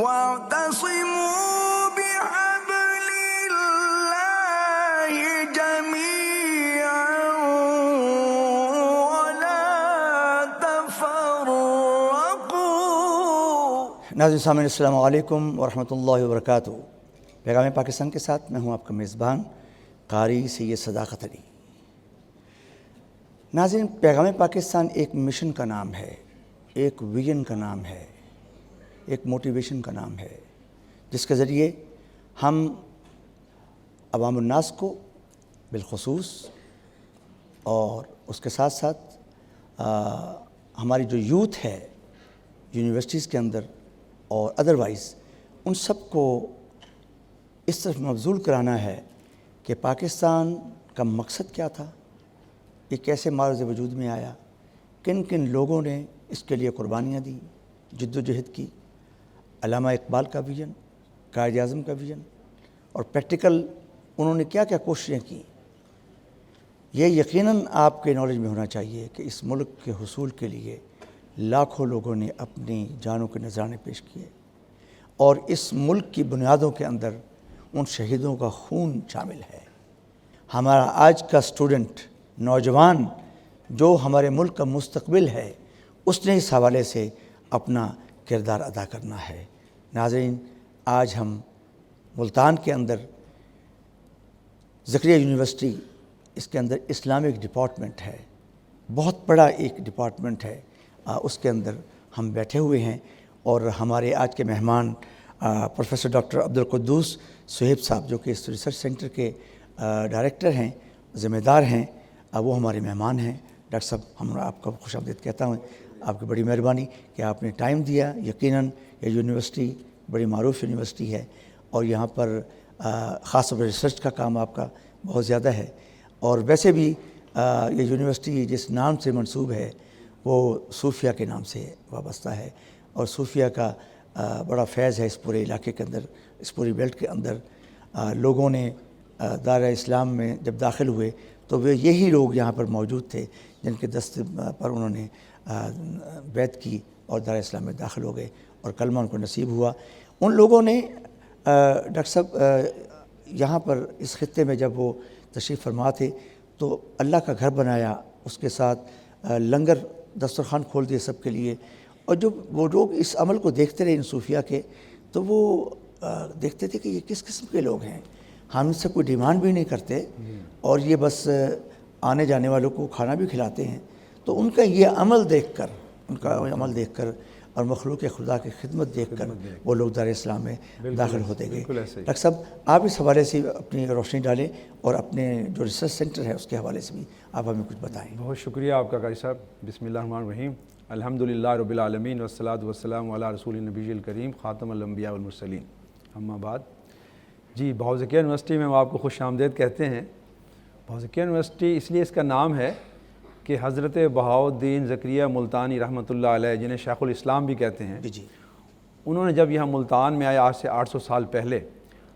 واعتصموا بحبل الله جميعا ولا تفرقوا۔ ناظرین سامعین السلام علیکم ورحمۃ اللہ وبرکاتہ۔ پیغام پاکستان کے ساتھ میں ہوں آپ کا میزبان قاری سید صداقت علی۔ ناظرین، پیغام پاکستان ایک مشن کا نام ہے، ایک ویژن کا نام ہے، ایک موٹیویشن کا نام ہے، جس کے ذریعے ہم عوام الناس کو بالخصوص اور اس کے ساتھ ساتھ ہماری جو یوتھ ہے یونیورسٹیز کے اندر اور ادروائز ان سب کو اس طرف مبذول کرانا ہے کہ پاکستان کا مقصد کیا تھا، یہ کیسے معرض وجود میں آیا، کن کن لوگوں نے اس کے لیے قربانیاں دیں، جد و جہد کی، علامہ اقبال کا ویژن، قائد اعظم کا ویژن، اور پریکٹیکل انہوں نے کیا کیا کوششیں کی۔ یہ یقیناً آپ کے نالج میں ہونا چاہیے کہ اس ملک کے حصول کے لیے لاکھوں لوگوں نے اپنی جانوں کے نذرانے پیش کیے، اور اس ملک کی بنیادوں کے اندر ان شہیدوں کا خون شامل ہے۔ ہمارا آج کا اسٹوڈنٹ، نوجوان جو ہمارے ملک کا مستقبل ہے، اس نے اس حوالے سے اپنا کردار ادا کرنا ہے۔ ناظرین، آج ہم ملتان کے اندر زکریا یونیورسٹی، اس کے اندر اسلامک ڈپارٹمنٹ ہے، بہت بڑا ایک ڈپارٹمنٹ ہے، اس کے اندر ہم بیٹھے ہوئے ہیں، اور ہمارے آج کے مہمان پروفیسر ڈاکٹر عبدالقدوس صہیب صاحب، جو کہ اس ریسرچ سینٹر کے ڈائریکٹر ہیں، ذمہ دار ہیں، وہ ہمارے مہمان ہیں۔ ڈاکٹر صاحب، ہم آپ کا خوش آمدید کہتا ہوں، آپ کی بڑی مہربانی کہ آپ نے ٹائم دیا۔ یقیناً یہ یونیورسٹی بڑی معروف یونیورسٹی ہے، اور یہاں پر خاص طور پر ریسرچ کا کام آپ کا بہت زیادہ ہے، اور ویسے بھی یہ یونیورسٹی جس نام سے منسوب ہے وہ صوفیہ کے نام سے وابستہ ہے، اور صوفیہ کا بڑا فیض ہے اس پورے علاقے کے اندر، اس پوری بیلٹ کے اندر۔ لوگوں نے دارِ اسلام میں جب داخل ہوئے تو وہ یہی لوگ یہاں پر موجود تھے جن کے دست پر انہوں نے بیعت کی اور دارِ اسلام میں داخل ہو گئے، اور کلمہ ان کو نصیب ہوا۔ ان لوگوں نے ڈاکٹر صاحب یہاں پر اس خطے میں جب وہ تشریف فرما تھے تو اللہ کا گھر بنایا، اس کے ساتھ لنگر دسترخوان کھول دیے سب کے لیے، اور جب وہ لوگ اس عمل کو دیکھتے رہے ان صوفیہ کے، تو وہ دیکھتے تھے کہ یہ کس قسم کے لوگ ہیں، ہم سے کوئی ڈیمانڈ بھی نہیں کرتے، اور یہ بس آنے جانے والوں کو کھانا بھی کھلاتے ہیں۔ تو ان کا یہ عمل دیکھ کر اور مخلوق خدا کی خدمت دیکھ کر وہ لوگ دار اسلام میں داخل ہوتے گئے۔ ڈاکٹر صاحب، آپ اس حوالے سے اپنی روشنی ڈالیں، اور اپنے جو ریسرچ سینٹر ہے اس کے حوالے سے بھی آپ ہمیں کچھ بتائیں۔ بہت شکریہ آپ کا قاری صاحب۔ بسم اللہ الرحمن الرحیم، الحمدللہ رب العالمین والصلاۃ والسلام علی رسول النبی الکریم خاتم الانبیاء والمرسلین، اما بعد۔ جی، بہاؤ زکریا یونیورسٹی میں ہم آپ کو خوش آمدید کہتے ہیں۔ بہاؤ زکریا یونیورسٹی اس لیے اس کا نام ہے کہ حضرت بہاؤالدین زکریا ملتانی رحمۃ اللہ علیہ، جنہیں شیخ الاسلام بھی کہتے ہیں، جی، انہوں نے جب یہاں ملتان میں آئے آج سے 800 سال پہلے،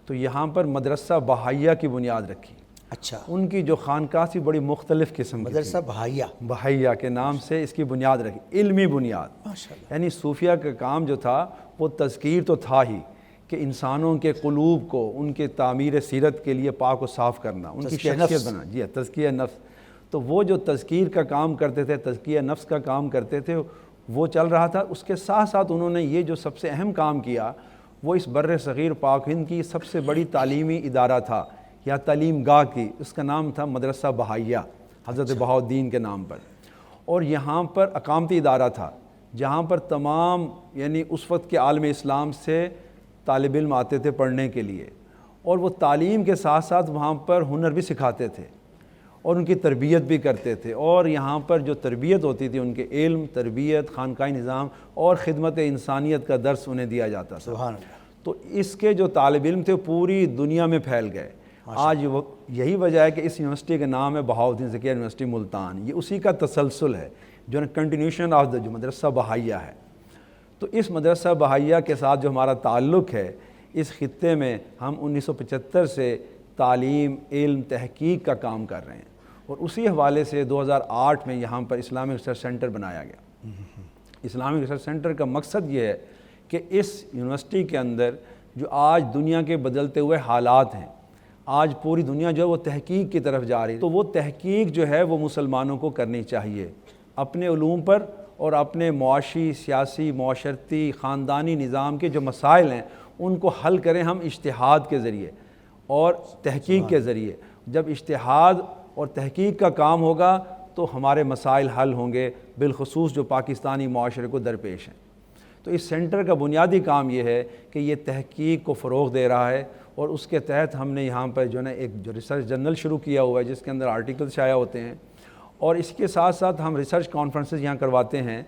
تو یہاں پر مدرسہ بہائیہ کی بنیاد رکھی۔ اچھا، ان کی جو خانقاہ سی بڑی مختلف قسم کی مدرسہ بہائیہ کے نام سے اس کی بنیاد رکھی، علمی بنیاد۔ ماشاءاللہ۔ یعنی صوفیہ کا کام جو تھا وہ تذکیر تو تھا ہی، کہ انسانوں کے قلوب کو ان کے تعمیر سیرت کے لیے پاک و صاف کرنا، ان کی شخصیت بنا، جی تزکیہ نفس۔ تو وہ جو تذکیر کا کام کرتے تھے، تزکیہ نفس کا کام کرتے تھے، وہ چل رہا تھا۔ اس کے ساتھ ساتھ انہوں نے یہ جو سب سے اہم کام کیا، وہ اس بر صغیر پاک ہند کی سب سے بڑی تعلیمی ادارہ تھا یا تعلیم گاہ کی، اس کا نام تھا مدرسہ بہائیہ، حضرت بہاؤالدین کے نام پر۔ اور یہاں پر اقامتی ادارہ تھا جہاں پر تمام یعنی اس وقت کے عالم اسلام سے طالب علم آتے تھے پڑھنے کے لیے، اور وہ تعلیم کے ساتھ ساتھ وہاں پر ہنر بھی سکھاتے تھے اور ان کی تربیت بھی کرتے تھے، اور یہاں پر جو تربیت ہوتی تھی ان کے علم، تربیت، خانقاہی نظام اور خدمت انسانیت کا درس انہیں دیا جاتا تھا۔ سبحان اللہ۔ تو اس کے جو طالب علم تھے پوری دنیا میں پھیل گئے۔ آج یہی وجہ ہے کہ اس یونیورسٹی کا نام ہے بہاؤالدین زکریا یونیورسٹی ملتان، یہ اسی کا تسلسل ہے جو کنٹینیوشن آف دا جو مدرسہ بہائیہ ہے۔ تو اس مدرسہ بہائیہ کے ساتھ جو ہمارا تعلق ہے، اس خطے میں ہم 1975 سے تعلیم، علم، تحقیق کا کام کر رہے ہیں، اور اسی حوالے سے 2008 میں یہاں پر اسلامک ریسرچ سینٹر بنایا گیا۔ اسلامک ریسرچ سینٹر کا مقصد یہ ہے کہ اس یونیورسٹی کے اندر جو آج دنیا کے بدلتے ہوئے حالات ہیں، آج پوری دنیا جو ہے وہ تحقیق کی طرف جا رہی ہے، تو وہ تحقیق جو ہے وہ مسلمانوں کو کرنی چاہیے اپنے علوم پر، اور اپنے معاشی، سیاسی، معاشرتی، خاندانی نظام کے جو مسائل ہیں ان کو حل کریں ہم اجتہاد کے ذریعے اور تحقیق کے ذریعے۔ جب اجتہاد اور تحقیق کا کام ہوگا تو ہمارے مسائل حل ہوں گے، بالخصوص جو پاکستانی معاشرے کو درپیش ہیں۔ تو اس سینٹر کا بنیادی کام یہ ہے کہ یہ تحقیق کو فروغ دے رہا ہے، اور اس کے تحت ہم نے یہاں پر جو ہے نا ایک جو ریسرچ جرنل شروع کیا ہوا ہے جس کے اندر آرٹیکل شائع ہوتے ہیں، اور اس کے ساتھ ساتھ ہم ریسرچ کانفرنسز یہاں کرواتے ہیں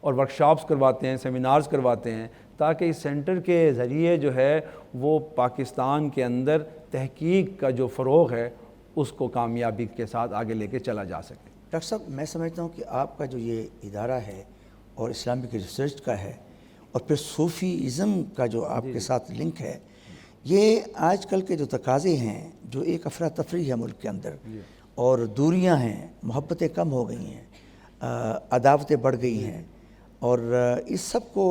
اور ورکشاپس کرواتے ہیں، سیمینارز کرواتے ہیں، تاکہ اس سینٹر کے ذریعے جو ہے وہ پاکستان کے اندر تحقیق کا جو فروغ ہے اس کو کامیابی کے ساتھ آگے لے کے چلا جا سکے۔ ڈاکٹر صاحب، میں سمجھتا ہوں کہ آپ کا جو یہ ادارہ ہے اور اسلامک ریسرچ کا ہے، اور پھر صوفی ازم کا جو آپ کے ساتھ لنک ہے، یہ آج کل کے جو تقاضے ہیں، جو ایک افراتفری ہے ملک کے اندر، اور دوریاں ہیں، محبتیں کم ہو گئی ہیں، عداوتیں بڑھ گئی ہیں، اور اس سب کو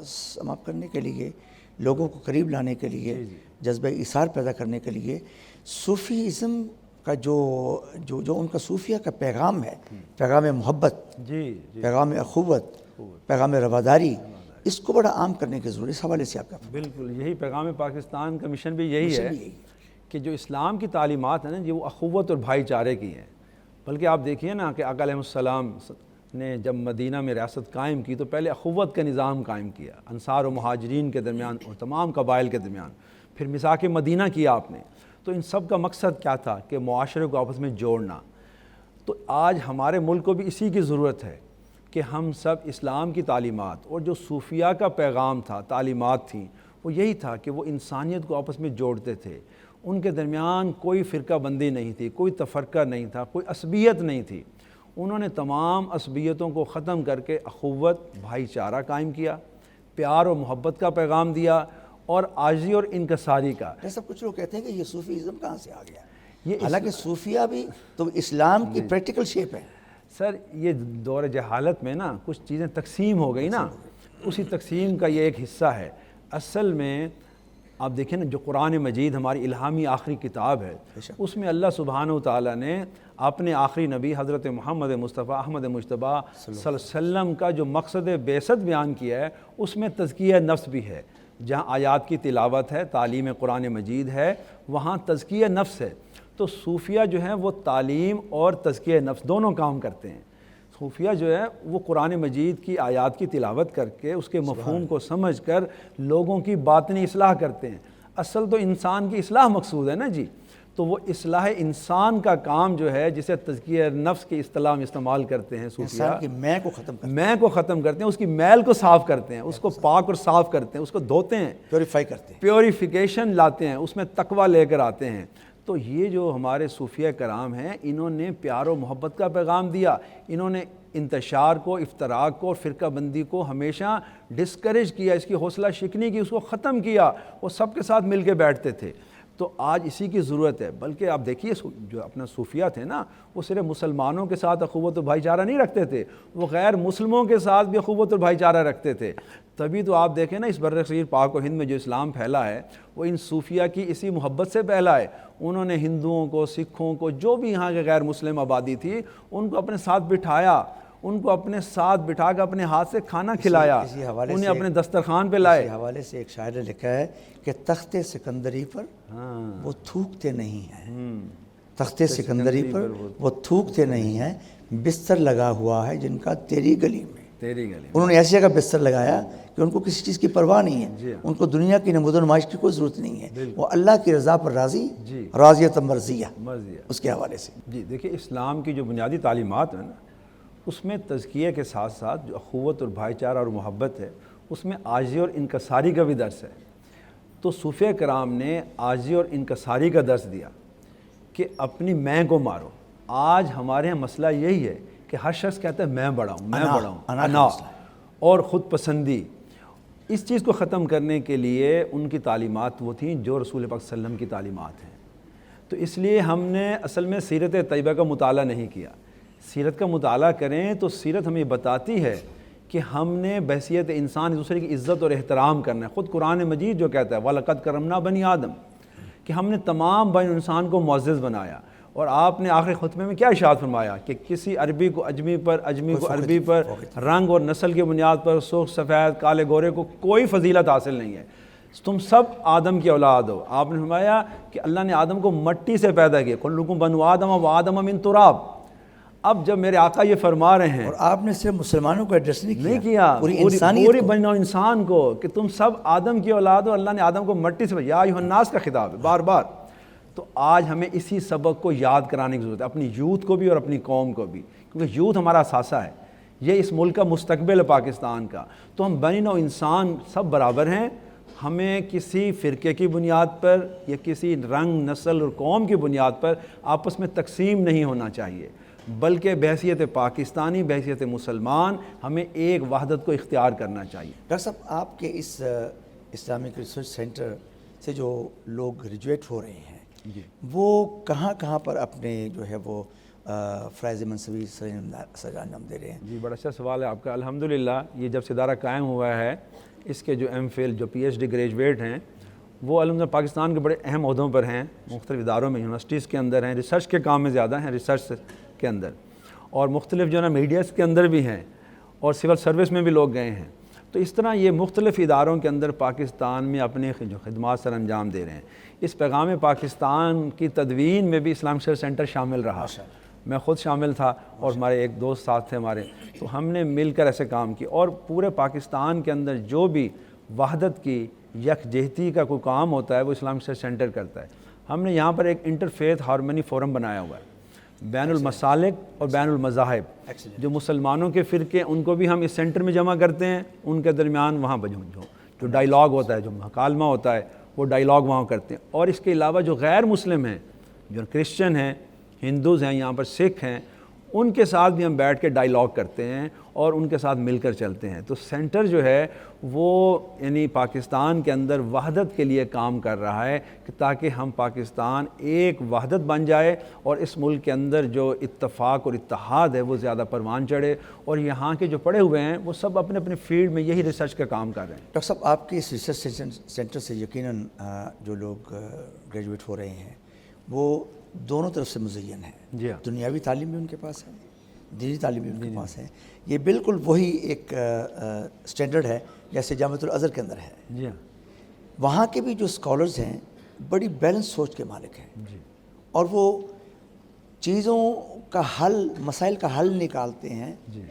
سماپت کرنے کے لیے، لوگوں کو قریب لانے کے لیے، جذبہ ایثار پیدا کرنے کے لیے، صوفی ازم کا جو ان کا صوفیہ کا پیغام ہے، پیغام محبت، پیغام اخوت، پیغام رواداری، اس کو بڑا عام کرنے کی ضرورت، اس حوالے سے آپ کا بالکل یہی پیغام پاکستان کا مشن بھی یہی ہے کہ جو اسلام کی تعلیمات ہیں نا وہ اخوت اور بھائی چارے کی ہیں۔ بلکہ آپ دیکھیے نا کہ آقا علیہ السلام نے جب مدینہ میں ریاست قائم کی تو پہلے اخوت کا نظام قائم کیا، انصار و مہاجرین کے درمیان اور تمام قبائل کے درمیان، پھر میثاق مدینہ کیا آپ نے۔ تو ان سب کا مقصد کیا تھا کہ معاشرے کو آپس میں جوڑنا۔ تو آج ہمارے ملک کو بھی اسی کی ضرورت ہے کہ ہم سب اسلام کی تعلیمات اور جو صوفیہ کا پیغام تھا، تعلیمات تھیں، وہ یہی تھا کہ وہ انسانیت کو آپس میں جوڑتے تھے، ان کے درمیان کوئی فرقہ بندی نہیں تھی، کوئی تفرقہ نہیں تھا، کوئی عصبیت نہیں تھی۔ انہوں نے تمام عصبیتوں کو ختم کر کے اخوت، بھائی چارہ قائم کیا، پیار اور محبت کا پیغام دیا، اور عاجزی اور انکساری کا۔ ایسا کچھ لوگ کہتے ہیں کہ یہ صوفی ازم کہاں سے آ گیا، حالانکہ صوفیہ بھی تو اسلام کی پریکٹیکل شیپ ہے۔ سر یہ دور جہالت میں نا کچھ چیزیں تقسیم ہو گئی نا، اسی تقسیم کا یہ ایک حصہ ہے۔ اصل میں آپ دیکھیں نا جو قرآن مجید ہماری الہامی آخری کتاب ہے، اس میں اللہ سبحانہ وتعالیٰ نے اپنے آخری نبی حضرت محمد مصطفیٰ احمد مجتبیٰ صلی اللہ علیہ وسلم کا جو مقصد بعثت بیان کیا ہے، اس میں تزکیہ نفس بھی ہے۔ جہاں آیات کی تلاوت ہے، تعلیم قرآن مجید ہے، وہاں تزکیہ نفس ہے۔ تو صوفیہ جو ہیں وہ تعلیم اور تزکیہ نفس دونوں کام کرتے ہیں۔ صوفیہ جو ہے وہ قرآن مجید کی آیات کی تلاوت کر کے اس کے مفہوم کو سمجھ کر لوگوں کی باطنی اصلاح کرتے ہیں۔ اصل تو انسان کی اصلاح مقصود ہے نا جی، تو وہ اصلاح انسان کا کام جو ہے، جسے تزکیہ نفس کی اصطلاح میں استعمال کرتے ہیں صوفیہ، انسان کی میں کو ختم کرتے ہیں، اس کی میل کو صاف کرتے ہیں، اس کو پاک اور صاف کرتے ہیں، اس کو دھوتے ہیں، پیوریفائی کرتے ہیں، پیوریفیکیشن لاتے ہیں، اس میں تقویٰ لے کر آتے ہیں۔ تو یہ جو ہمارے صوفیہ کرام ہیں، انہوں نے پیار و محبت کا پیغام دیا، انہوں نے انتشار کو، افتراق کو اور فرقہ بندی کو ہمیشہ ڈسکریج کیا، اس کی حوصلہ شکنی کی، اس کو ختم کیا، وہ سب کے ساتھ مل کے بیٹھتے تھے۔ تو آج اسی کی ضرورت ہے۔ بلکہ آپ دیکھیے جو اپنا صوفیہ تھے نا، وہ صرف مسلمانوں کے ساتھ اخوت و بھائی چارہ نہیں رکھتے تھے، وہ غیر مسلموں کے ساتھ بھی اخوت و بھائی چارہ رکھتے تھے۔ تبھی تو آپ دیکھیں نا اس برصغیر پاک و ہند میں جو اسلام پھیلا ہے، وہ ان صوفیہ کی اسی محبت سے پھیلا ہے۔ انہوں نے ہندوؤں کو، سکھوں کو، جو بھی یہاں کے غیر مسلم آبادی تھی، ان کو اپنے ساتھ بٹھایا، ان کو اپنے ساتھ بٹھا کر اپنے ہاتھ سے کھانا کھلایا، انہیں اپنے دسترخوان پہ لائے۔ اسی حوالے سے ایک شاعر نے لکھا ہے کہ تخت سکندری پر وہ تھوکتے نہیں ہیں، تخت سکندری پر وہ تھوکتے نہیں ہیں، بستر لگا ہوا ہے جن کا تیری گلی میں۔ انہوں نے ایسی جگہ بستر لگایا کہ ان کو کسی چیز کی پرواہ نہیں ہے، ان کو دنیا کی نمود و نمائش کی کوئی ضرورت نہیں ہے، وہ اللہ کی رضا پر راضی، راضیت مرضیہ، اس کے حوالے سے۔ جی دیکھیں، اسلام کی جو بنیادی تعلیمات ہیں نا، اس میں تزکیہ کے ساتھ ساتھ جو اخوت اور بھائی چارہ اور محبت ہے، اس میں عاجزی اور انکساری کا بھی درس ہے۔ تو صوفیہ کرام نے عاجزی اور انکساری کا درس دیا کہ اپنی میں کو مارو۔ آج ہمارے یہاں مسئلہ یہی ہے کہ ہر شخص کہتا ہے میں بڑا ہوں، میں بڑا ہوں، انا اور خود پسندی۔ اس چیز کو ختم کرنے کے لیے ان کی تعلیمات وہ تھیں جو رسول پاک صلی اللہ علیہ وسلم کی تعلیمات ہیں۔ تو اس لیے ہم نے اصل میں سیرت طیبہ کا مطالعہ نہیں کیا۔ سیرت کا مطالعہ کریں تو سیرت ہمیں بتاتی ہے کہ ہم نے بحیثیت انسان ایک دوسرے کی عزت اور احترام کرنا ہے. خود قرآن مجید جو کہتا ہے وَلَقَدْ كَرَّمْنَا بَنِي آدم, کہ ہم نے تمام بنی انسان کو معزز بنایا. اور آپ نے آخری خطبے میں کیا ارشاد فرمایا کہ کسی عربی کو اجمی پر, اجمی کو عربی پر, رنگ اور نسل کی بنیاد پر, سرخ سفید کالے گورے کو کوئی فضیلت حاصل نہیں ہے, تم سب آدم کی اولاد ہو. آپ نے فرمایا کہ اللہ نے آدم کو مٹی سے پیدا کیا, کلکم بنو آدم و آدم من تراب. اب جب میرے آقا یہ فرما رہے ہیں, اور آپ نے صرف مسلمانوں کو ایڈریس نہیں کیا, پوری بنی نوع انسان کو کہ تم سب آدم کی اولاد ہو. اللہ نے آدم کو مٹی سے, یا ایھا الناس کا خطاب ہے بار بار. تو آج ہمیں اسی سبق کو یاد کرانے کی ضرورت ہے, اپنی یوتھ کو بھی اور اپنی قوم کو بھی, کیونکہ یوتھ ہمارا اثاثہ ہے, یہ اس ملک کا مستقبل ہے پاکستان کا. تو ہم بنی نوع انسان سب برابر ہیں. ہمیں کسی فرقے کی بنیاد پر یا کسی رنگ نسل اور قوم کی بنیاد پر آپس میں تقسیم نہیں ہونا چاہیے, بلکہ بحیثیت پاکستانی, بحیثیت مسلمان ہمیں ایک وحدت کو اختیار کرنا چاہیے. ڈاکٹر صاحب, آپ کے اس اسلامک ریسرچ سینٹر سے جو لوگ گریجویٹ ہو رہے ہیں وہ کہاں کہاں پر اپنے جو ہے وہ فرائض منصبی سر انجام دے رہے ہیں؟ جی بڑا اچھا سوال ہے آپ کا. الحمدللہ یہ جب سے ادارہ قائم ہوا ہے, اس کے جو ایم فل جو پی ایچ ڈی گریجویٹ ہیں وہ الحمدللہ پاکستان کے بڑے اہم عہدوں پر ہیں, مختلف اداروں میں, یونیورسٹیز کے اندر ہیں, ریسرچ کے کام میں زیادہ ہیں, ریسرچ کے اندر, اور مختلف جو ہے نا میڈیاز کے اندر بھی ہیں, اور سول سروس میں بھی لوگ گئے ہیں. تو اس طرح یہ مختلف اداروں کے اندر پاکستان میں اپنے جو خدمات سر انجام دے رہے ہیں. اس پیغام پاکستان کی تدوین میں بھی اسلامک ریسرچ سینٹر شامل رہا. میں خود شامل تھا اور ہمارے ایک دوست ساتھ تھے ہمارے, تو ہم نے مل کر ایسے کام کی, اور پورے پاکستان کے اندر جو بھی وحدت کی یکجہتی کا کوئی کام ہوتا ہے وہ اسلامک ریسرچ سینٹر کرتا ہے. ہم نے یہاں پر ایک انٹرفیتھ ہارمنی فورم بنایا ہوا ہے, بین المسالک اور بین المذاہب. جو مسلمانوں کے فرقے ان کو بھی ہم اس سینٹر میں جمع کرتے ہیں, ان کے درمیان وہاں جو ڈائیلاگ ہوتا ہے, جو مکالمہ ہوتا ہے, وہ ڈائیلاگ وہاں کرتے ہیں. اور اس کے علاوہ جو غیر مسلم ہیں, جو کرسچن ہیں, ہندوز ہیں, یہاں پر سکھ ہیں, ان کے ساتھ بھی ہم بیٹھ کے ڈائیلاگ کرتے ہیں اور ان کے ساتھ مل کر چلتے ہیں. تو سینٹر جو ہے وہ یعنی پاکستان کے اندر وحدت کے لیے کام کر رہا ہے, کہ تاکہ ہم پاکستان ایک وحدت بن جائے اور اس ملک کے اندر جو اتفاق اور اتحاد ہے وہ زیادہ پروان چڑھے. اور یہاں کے جو پڑھے ہوئے ہیں وہ سب اپنے اپنے فیلڈ میں یہی ریسرچ کا کام کر رہے ہیں. ڈاکٹر صاحب, آپ کے اس ریسرچ سینٹر سے یقیناً جو لوگ گریجویٹ ہو رہے ہیں وہ دونوں طرف سے مزین ہیں. جی ہاں, دنیاوی تعلیم بھی ان کے پاس ہے, دینی تعلیم بھی ان کے پاس ہے. یہ بالکل وہی ایک سٹینڈرڈ ہے جیسے جامعۃ الازہر کے اندر ہے. جی ہاں, وہاں کے بھی جو اسکالرز ہیں بڑی بیلنس سوچ کے مالک ہیں, جی, اور وہ چیزوں کا حل, مسائل کا حل نکالتے ہیں, جی,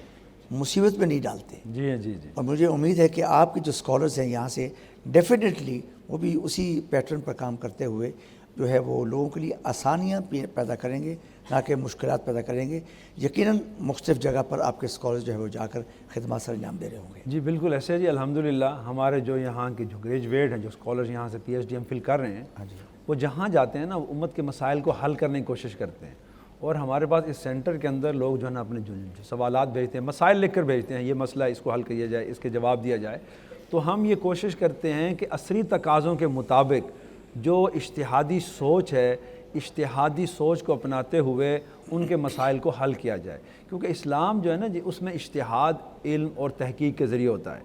مصیبت میں نہیں ڈالتے. جی, جی, جی, اور مجھے امید ہے کہ آپ کے جو اسکالرز ہیں یہاں سے ڈیفینیٹلی وہ بھی اسی پیٹرن پر کام کرتے ہوئے جو ہے وہ لوگوں کے لیے آسانیاں پیدا کریں گے, نہ کہ مشکلات پیدا کریں گے. یقیناً مختلف جگہ پر آپ کے اسکالرز جو ہے وہ جا کر خدمات سر انجام دے رہے ہوں گے. جی بالکل ایسے جی. الحمدللہ ہمارے جو یہاں کے جو گریجویٹ ہیں, جو اسکالرز یہاں سے P H D M Phil کر رہے ہیں, وہ جہاں جاتے ہیں نا وہ امت کے مسائل کو حل کرنے کی کوشش کرتے ہیں. اور ہمارے پاس اس سینٹر کے اندر لوگ جو ہے نا اپنے جو سوالات بھیجتے ہیں, مسائل لکھ کر بھیجتے ہیں, یہ مسئلہ اس کو حل کیا جائے, اس کے جواب دیا جائے. تو ہم یہ کوشش کرتے ہیں کہ عصری تقاضوں کے مطابق جو اجتہادی سوچ ہے, اجتہادی سوچ کو اپناتے ہوئے ان کے مسائل کو حل کیا جائے. کیونکہ اسلام جو ہے نا جی, اس میں اجتہاد علم اور تحقیق کے ذریعے ہوتا ہے.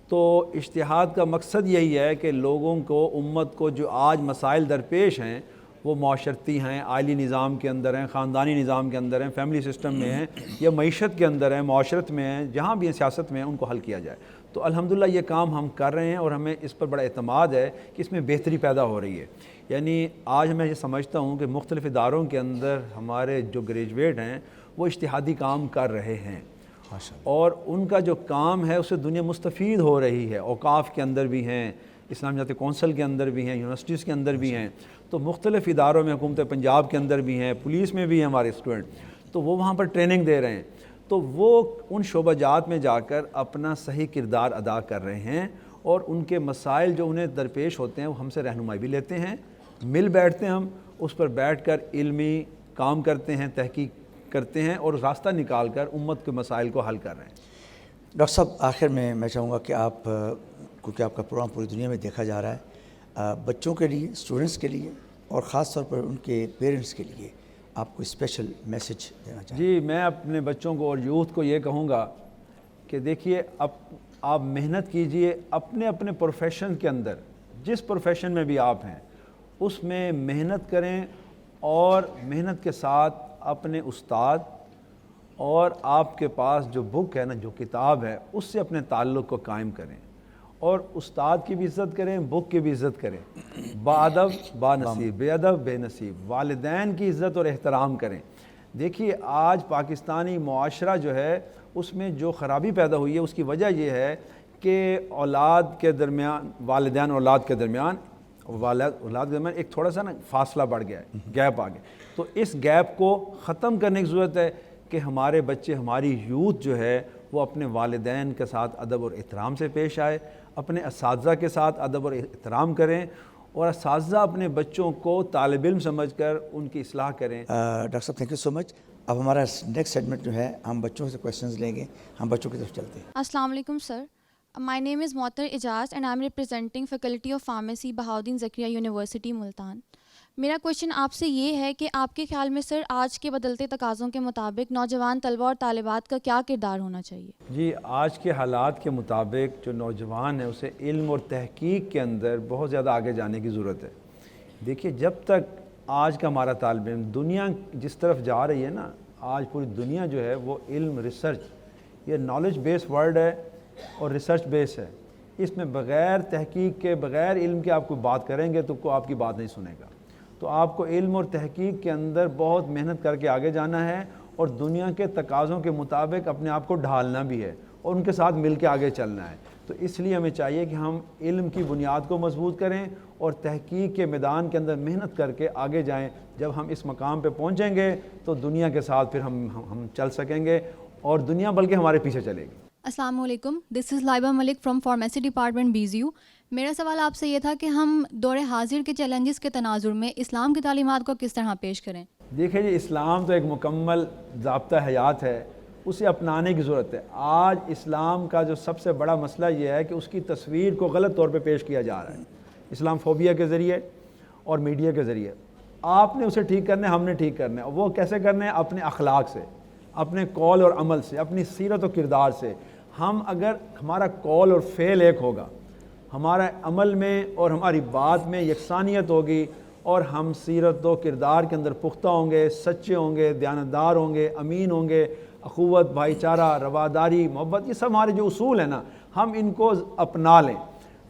تو اجتہاد کا مقصد یہی ہے کہ لوگوں کو, امت کو جو آج مسائل درپیش ہیں وہ معاشرتی ہیں, آئلی نظام کے اندر ہیں, خاندانی نظام کے اندر ہیں, فیملی سسٹم میں ہیں, یا معیشت کے اندر ہیں, معاشرت میں ہیں, جہاں بھی ہیں سیاست میں ہیں, ان کو حل کیا جائے. تو الحمدللہ یہ کام ہم کر رہے ہیں اور ہمیں اس پر بڑا اعتماد ہے کہ اس میں بہتری پیدا ہو رہی ہے. یعنی آج میں یہ سمجھتا ہوں کہ مختلف اداروں کے اندر ہمارے جو گریجویٹ ہیں وہ اجتہادی کام کر رہے ہیں, اور ان کا جو کام ہے اس سے دنیا مستفید ہو رہی ہے. اوقاف کے اندر بھی ہیں, اسلام جاتی کونسل کے اندر بھی ہیں, یونیورسٹیز کے اندر بھی ہیں, تو مختلف اداروں میں, حکومت پنجاب کے اندر بھی ہیں, پولیس میں بھی ہیں ہمارے اسٹوڈنٹ, تو وہ وہاں پر ٹریننگ دے رہے ہیں. تو وہ ان شعبہ جات میں جا کر اپنا صحیح کردار ادا کر رہے ہیں, اور ان کے مسائل جو انہیں درپیش ہوتے ہیں وہ ہم سے رہنمائی بھی لیتے ہیں. مل بیٹھتے ہیں ہم, اس پر بیٹھ کر علمی کام کرتے ہیں, تحقیق کرتے ہیں, اور راستہ نکال کر امت کے مسائل کو حل کر رہے ہیں. ڈاکٹر صاحب, آخر میں چاہوں گا کہ آپ, کیونکہ آپ کا پروگرام پوری دنیا میں دیکھا جا رہا ہے, بچوں کے لیے, اسٹوڈنٹس کے لیے, اور خاص طور پر ان کے پیرنٹس کے لیے آپ کو اسپیشل میسج دینا چاہیں. جی, میں اپنے بچوں کو اور یوتھ کو یہ کہوں گا کہ دیکھیے اب آپ محنت کیجئے اپنے اپنے پروفیشن کے اندر، جس پروفیشن میں بھی آپ ہیں اس میں محنت کریں، اور محنت کے ساتھ اپنے استاد اور آپ کے پاس جو بک ہے نا، جو کتاب ہے، اس سے اپنے تعلق کو قائم کریں، اور استاد کی بھی عزت کریں، بک کی بھی عزت کریں، باادب با نصیب، بے ادب بے نصیب، والدین کی عزت اور احترام کریں۔ دیکھیے آج پاکستانی معاشرہ جو ہے اس میں جو خرابی پیدا ہوئی ہے، اس کی وجہ یہ ہے کہ اولاد کے درمیان، والدین اور اولاد کے درمیان ایک تھوڑا سا نا فاصلہ بڑھ گیا ہے، گیپ آ گیا۔ تو اس گیپ کو ختم کرنے کی ضرورت ہے کہ ہمارے بچے، ہماری یوتھ جو ہے وہ اپنے والدین کے ساتھ ادب اور احترام سے پیش آئے، اپنے اساتذہ کے ساتھ ادب اور احترام کریں، اور اساتذہ اپنے بچوں کو طالب علم سمجھ کر ان کی اصلاح کریں۔ ڈاکٹر صاحب تھینک یو سو مچ۔ اب ہمارا نیکسٹ سیگمنٹ جو ہے ہم بچوں سے کویشچنز لیں گے، ہم بچوں کی طرف چلتے ہیں۔ السلام علیکم سر، مائی name is Muattar Ejaz and I am representing faculty of pharmacy Bahauddin Zakariya university Multan. میرا کویشچن آپ سے یہ ہے کہ آپ کے خیال میں سر آج کے بدلتے تقاضوں کے مطابق نوجوان طلبہ اور طالبات کا کیا کردار ہونا چاہیے؟ جی آج کے حالات کے مطابق جو نوجوان ہے اسے علم اور تحقیق کے اندر بہت زیادہ آگے جانے کی ضرورت ہے۔ دیکھیے جب تک آج کا ہمارا طالب علم، دنیا جس طرف جا رہی ہے نا، آج پوری دنیا جو ہے وہ علم، ریسرچ، یہ نالج بیس ورلڈ ہے اور ریسرچ بیس ہے۔ اس میں بغیر تحقیق کے، بغیر علم کے آپ کوئی بات کریں گے تو کوئی آپ کی بات نہیں سنے گا۔ تو آپ کو علم اور تحقیق کے اندر بہت محنت کر کے آگے جانا ہے، اور دنیا کے تقاضوں کے مطابق اپنے آپ کو ڈھالنا بھی ہے، اور ان کے ساتھ مل کے آگے چلنا ہے۔ تو اس لیے ہمیں چاہیے کہ ہم علم کی بنیاد کو مضبوط کریں اور تحقیق کے میدان کے اندر محنت کر کے آگے جائیں۔ جب ہم اس مقام پہ پہنچیں گے تو دنیا کے ساتھ پھر ہم چل سکیں گے، اور دنیا بلکہ ہمارے پیچھے چلے گی۔ السلام علیکم، دس از لائبہ ملک فرام فارمیسی ڈپارٹمنٹ BZU۔ میرا سوال آپ سے یہ تھا کہ ہم دور حاضر کے چیلنجز کے تناظر میں اسلام کی تعلیمات کو کس طرح پیش کریں؟ دیکھیں جی، اسلام تو ایک مکمل ضابطہ حیات ہے، اسے اپنانے کی ضرورت ہے۔ آج اسلام کا جو سب سے بڑا مسئلہ یہ ہے کہ اس کی تصویر کو غلط طور پہ پیش کیا جا رہا ہے، اسلام فوبیا کے ذریعے اور میڈیا کے ذریعے۔ آپ نے اسے ٹھیک کرنا ہے، ہم نے ٹھیک کرنا ہے۔ وہ کیسے کرنا ہے؟ اپنے اخلاق سے، اپنے قول اور عمل سے، اپنی سیرت و کردار سے۔ اگر ہمارا قول اور فعل ایک ہوگا، ہمارا عمل میں اور ہماری بات میں یکسانیت ہوگی، اور ہم سیرت و کردار کے اندر پختہ ہوں گے، سچے ہوں گے، دیانتدار ہوں گے، امین ہوں گے، اخوت، بھائی چارہ، رواداری، محبت، یہ سب ہمارے جو اصول ہیں نا، ہم ان کو اپنا لیں۔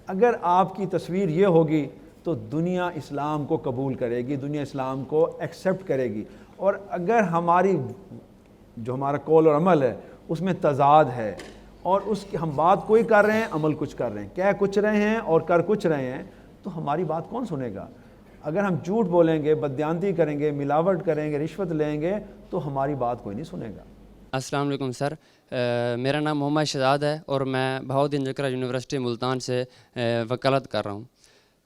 اگر آپ کی تصویر یہ ہوگی تو دنیا اسلام کو قبول کرے گی، دنیا اسلام کو ایکسیپٹ کرے گی۔ اور اگر ہمارا قول اور عمل ہے اس میں تضاد ہے، اور اس کی ہم بات کوئی کر رہے ہیں، عمل کچھ کر رہے ہیں، کہہ کچھ رہے ہیں اور کر کچھ رہے ہیں، تو ہماری بات کون سنے گا؟ اگر ہم جھوٹ بولیں گے، بددیانتی کریں گے، ملاوٹ کریں گے، رشوت لیں گے، تو ہماری بات کوئی نہیں سنے گا۔ السلام علیکم سر، میرا نام محمد شہزاد ہے اور میں بہاؤالدین زکریا یونیورسٹی ملتان سے وکالت کر رہا ہوں۔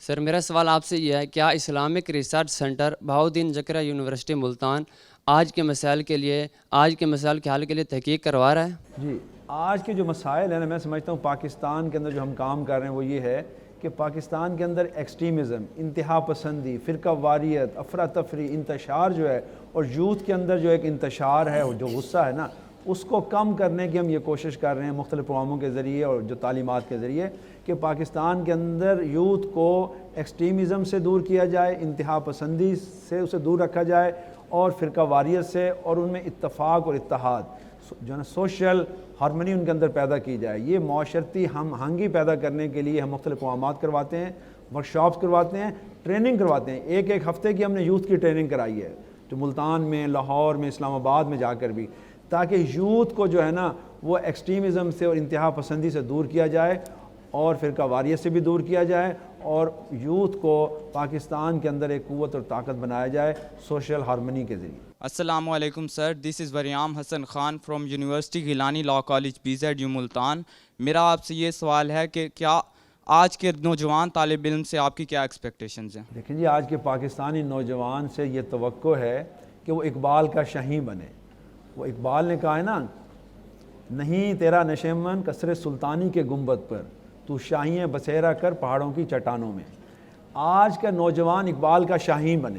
سر میرا سوال آپ سے یہ ہے، کیا Islamic research centre Bahauddin Zakariya university Multan آج کے مسائل کے حل کے لیے تحقیق کروا رہا ہے؟ جی، آج کے جو مسائل ہیں نا، میں سمجھتا ہوں پاکستان کے اندر جو ہم کام کر رہے ہیں وہ یہ ہے کہ پاکستان کے اندر ایکسٹریمزم، انتہا پسندی، فرقہ واریت، افراتفری، انتشار جو ہے، اور یوتھ کے اندر جو ایک انتشار ہے، جو غصہ ہے نا، اس کو کم کرنے کی ہم یہ کوشش کر رہے ہیں مختلف پروگراموں کے ذریعے اور جو تعلیمات کے ذریعے، کہ پاکستان کے اندر یوتھ کو ایکسٹریمزم سے دور کیا جائے، انتہا پسندی سے اسے دور رکھا جائے، اور فرقہ واریت سے، اور ان میں اتفاق اور اتحاد جو ہے نا، سوشل ہارمنی ان کے اندر پیدا کی جائے۔ یہ معاشرتی ہم آہنگی پیدا کرنے کے لیے ہم مختلف پروگرامات کرواتے ہیں، ورکشاپس کرواتے ہیں، ٹریننگ کرواتے ہیں۔ ایک ہفتے کی ہم نے یوتھ کی ٹریننگ کرائی ہے، جو ملتان میں، لاہور میں، اسلام آباد میں جا کر بھی، تاکہ یوتھ کو جو ہے نا وہ ایکسٹریمزم سے اور انتہا پسندی سے دور کیا جائے، اور فرقہ واریت سے بھی دور کیا جائے، اور یوتھ کو پاکستان کے اندر ایک قوت اور طاقت بنایا جائے سوشل ہارمنی کے ذریعے۔ السلام علیکم sir, this is Waryam Hassan Khan from university Gilani law college BZU Multan. میرا آپ سے یہ سوال ہے کہ کیا آج کے نوجوان طالب علم سے آپ کی کیا ایکسپیکٹیشنز ہیں؟ دیکھیں جی، آج کے پاکستانی نوجوان سے یہ توقع ہے کہ وہ اقبال کا شاہین بنے۔ وہ اقبال نے کہا ہے نا، نہیں تیرا نشیمن قصر سلطانی کے گنبد پر، تو شاہیاں بسیرا کر پہاڑوں کی چٹانوں میں۔ آج کا نوجوان اقبال کا شاہین بنے۔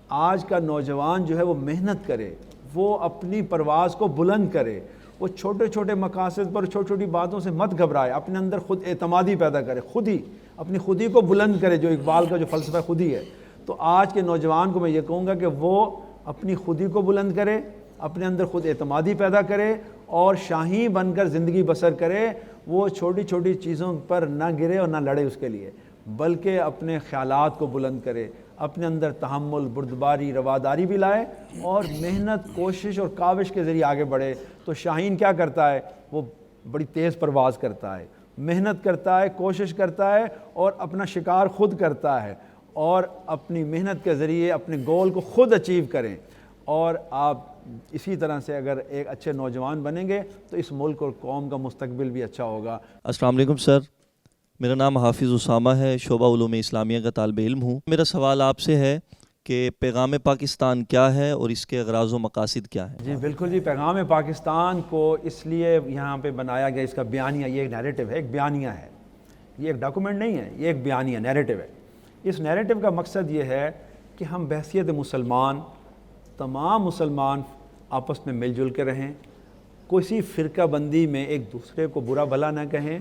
آج کا نوجوان جو ہے وہ محنت کرے، وہ اپنی پرواز کو بلند کرے، وہ چھوٹے چھوٹے مقاصد پر چھوٹی چھوٹی باتوں سے مت گھبرائے، اپنے اندر خود اعتمادی پیدا کرے، خود ہی اپنی خودی کو بلند کرے، جو اقبال کا جو فلسفہ خودی ہے۔ تو آج کے نوجوان کو میں یہ کہوں گا کہ وہ اپنی خودی کو بلند کرے، اپنے اندر خود اعتمادی پیدا کرے اور شاہین بن کر زندگی بسر کرے۔ وہ چھوٹی چھوٹی چیزوں پر نہ گرے اور نہ لڑے اس کے لیے، بلکہ اپنے خیالات کو بلند کرے، اپنے اندر تحمل، بردباری، رواداری بھی لائے اور محنت، کوشش اور کاوش کے ذریعے آگے بڑھے۔ تو شاہین کیا کرتا ہے؟ وہ بڑی تیز پرواز کرتا ہے، محنت کرتا ہے، کوشش کرتا ہے اور اپنا شکار خود کرتا ہے، اور اپنی محنت کے ذریعے اپنے گول کو خود اچیو کریں۔ اور آپ اسی طرح سے اگر ایک اچھے نوجوان بنیں گے تو اس ملک اور قوم کا مستقبل بھی اچھا ہوگا۔ السلام علیکم سر، میرا نام حافظ اسامہ ہے، شعبہ علوم اسلامیہ کا طالب علم ہوں۔ میرا سوال آپ سے ہے کہ پیغام پاکستان کیا ہے اور اس کے اغراض و مقاصد کیا ہیں؟ جی بالکل جی، پیغام پاکستان کو اس لیے یہاں پہ بنایا گیا، اس کا بیانیہ، یہ ایک نیریٹو ہے، ایک بیانیہ ہے، یہ ایک ڈاکومنٹ نہیں ہے، یہ ایک بیانیہ نیریٹو ہے۔ اس نیریٹو کا مقصد یہ ہے کہ ہم بحیثیت مسلمان، تمام مسلمان آپس میں مل جل کے رہیں، کسی فرقہ بندی میں ایک دوسرے کو برا بھلا نہ کہیں،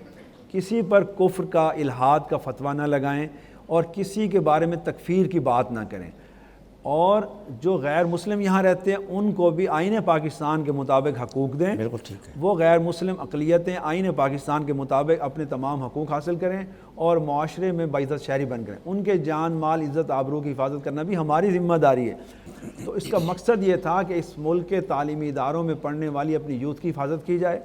کسی پر کفر کا، الحاد کا فتویٰ نہ لگائیں اور کسی کے بارے میں تکفیر کی بات نہ کریں، اور جو غیر مسلم یہاں رہتے ہیں ان کو بھی آئین پاکستان کے مطابق حقوق دیں۔ بالکل ٹھیک ہے۔ وہ غیر مسلم اقلیتیں آئین پاکستان کے مطابق اپنے تمام حقوق حاصل کریں اور معاشرے میں باعزت شہری بن کریں۔ ان کے جان، مال، عزت، آبرو کی حفاظت کرنا بھی ہماری ذمہ داری ہے۔ تو اس کا مقصد یہ تھا کہ اس ملک کے تعلیمی اداروں میں پڑھنے والی اپنی یوتھ کی حفاظت کی جائے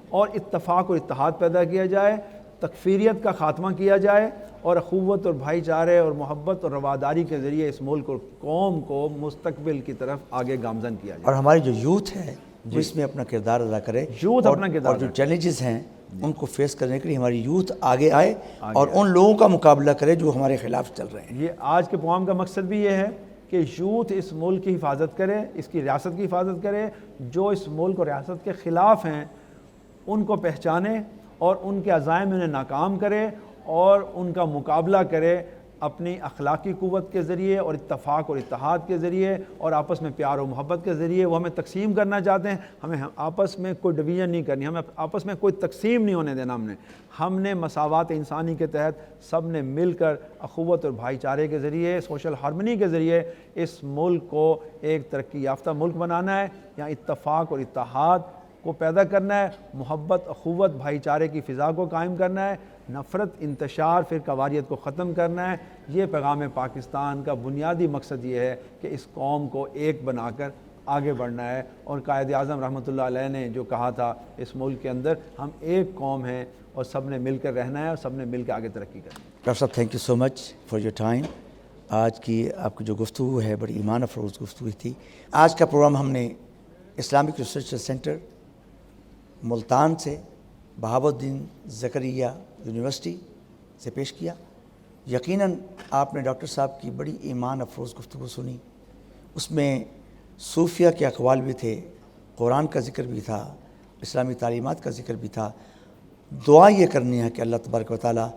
اور اتفاق اور اتحاد پیدا کیا جائے، تکفیریت کا خاتمہ کیا جائے اور اخوت اور بھائی چارے اور محبت اور رواداری کے ذریعے اس ملک اور قوم کو مستقبل کی طرف آگے گامزن کیا جائے۔ اور ہماری جو یوتھ ہے وہ اس میں اپنا کردار ادا کرے، یوتھ اپنا کردار اور جو چیلنجز ہیں ان کو فیس کرنے کے لیے ہماری یوتھ آگے آئے اور ان لوگوں کا مقابلہ کرے جو ہمارے خلاف چل رہے ہیں۔ یہ آج کے پروگرام کا مقصد بھی یہ ہے کہ یوتھ اس ملک کی حفاظت کرے، اس کی ریاست کی حفاظت کرے، جو اس ملک اور ریاست کے خلاف ہیں ان کو پہچانے اور ان کے عزائم انہیں ناکام کرے اور ان کا مقابلہ کرے اپنی اخلاقی قوت کے ذریعے اور اتفاق اور اتحاد کے ذریعے اور آپس میں پیار و محبت کے ذریعے۔ وہ ہمیں تقسیم کرنا چاہتے ہیں، ہمیں آپس میں کوئی ڈویژن نہیں کرنی، ہمیں آپس میں کوئی تقسیم نہیں ہونے دینا۔ ہم نے مساوات انسانی کے تحت سب نے مل کر اخوت اور بھائی چارے کے ذریعے، سوشل ہارمنی کے ذریعے اس ملک کو ایک ترقی یافتہ ملک بنانا ہے، یہاں اتفاق اور اتحاد کو پیدا کرنا ہے، محبت، اخوت، بھائی چارے کی فضا کو قائم کرنا ہے، نفرت، انتشار، فرقہ واریت کو ختم کرنا ہے۔ یہ پیغام پاکستان کا بنیادی مقصد یہ ہے کہ اس قوم کو ایک بنا کر آگے بڑھنا ہے، اور قائد اعظم رحمۃ اللہ علیہ نے جو کہا تھا اس ملک کے اندر ہم ایک قوم ہیں اور سب نے مل کر رہنا ہے اور سب نے مل کے آگے ترقی کرنی ہے۔ ڈاکٹر صاحب thank you so much for your time. آج کی آپ کی جو گفتگو ہے بڑی ایمان افروز گفتگو تھی۔ آج کا پروگرام ہم نے اسلامک ریسرچ سینٹر ملتان سے بہاؤالدین زکریا یونیورسٹی سے پیش کیا۔ یقیناً آپ نے ڈاکٹر صاحب کی بڑی ایمان افروز گفتگو سنی، اس میں صوفیہ کے اقوال بھی تھے، قرآن کا ذکر بھی تھا، اسلامی تعلیمات کا ذکر بھی تھا۔ دعا یہ کرنی ہے کہ اللہ تبارک و تعالیٰ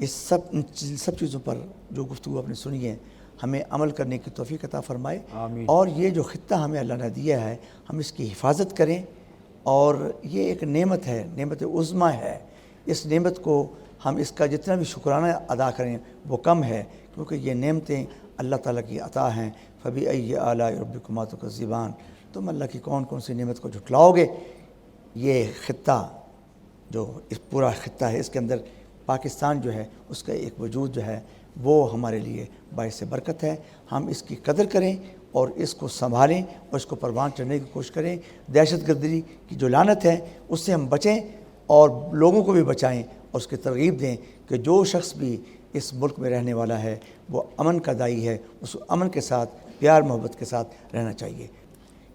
ان سب چیزوں پر جو گفتگو آپ نے سنی ہے ہمیں عمل کرنے کی توفیق عطا فرمائے، اور یہ جو خطہ ہمیں اللہ نے دیا ہے ہم اس کی حفاظت کریں، اور یہ ایک نعمت ہے، نعمت عظمیٰ ہے۔ اس نعمت کو ہم اس کا جتنا بھی شکرانہ ادا کریں وہ کم ہے، کیونکہ یہ نعمتیں اللہ تعالیٰ کی عطا ہیں۔ فَبِأَيِّ آلَاءِ رَبِّكُمَا تُكَذِّبَانِ، تم اللہ کی کون کون سی نعمت کو جھٹلاؤ گے۔ یہ خطہ جو اس پورا خطہ ہے، اس کے اندر پاکستان جو ہے اس کا ایک وجود جو ہے وہ ہمارے لیے باعث برکت ہے۔ ہم اس کی قدر کریں اور اس کو سنبھالیں اور اس کو پروان چڑھنے کی کوشش کریں۔ دہشت گردی کی جو لعنت ہے اس سے ہم بچیں اور لوگوں کو بھی بچائیں اور اس کی ترغیب دیں کہ جو شخص بھی اس ملک میں رہنے والا ہے وہ امن کا داعی ہے، اس امن کے ساتھ، پیار محبت کے ساتھ رہنا چاہیے۔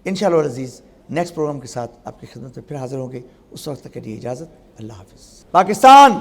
انشاءاللہ العزیز نیکسٹ پروگرام کے ساتھ آپ کی خدمت میں پھر حاضر ہوں گے۔ اس وقت تک کے لیے اجازت، اللہ حافظ۔ پاکستان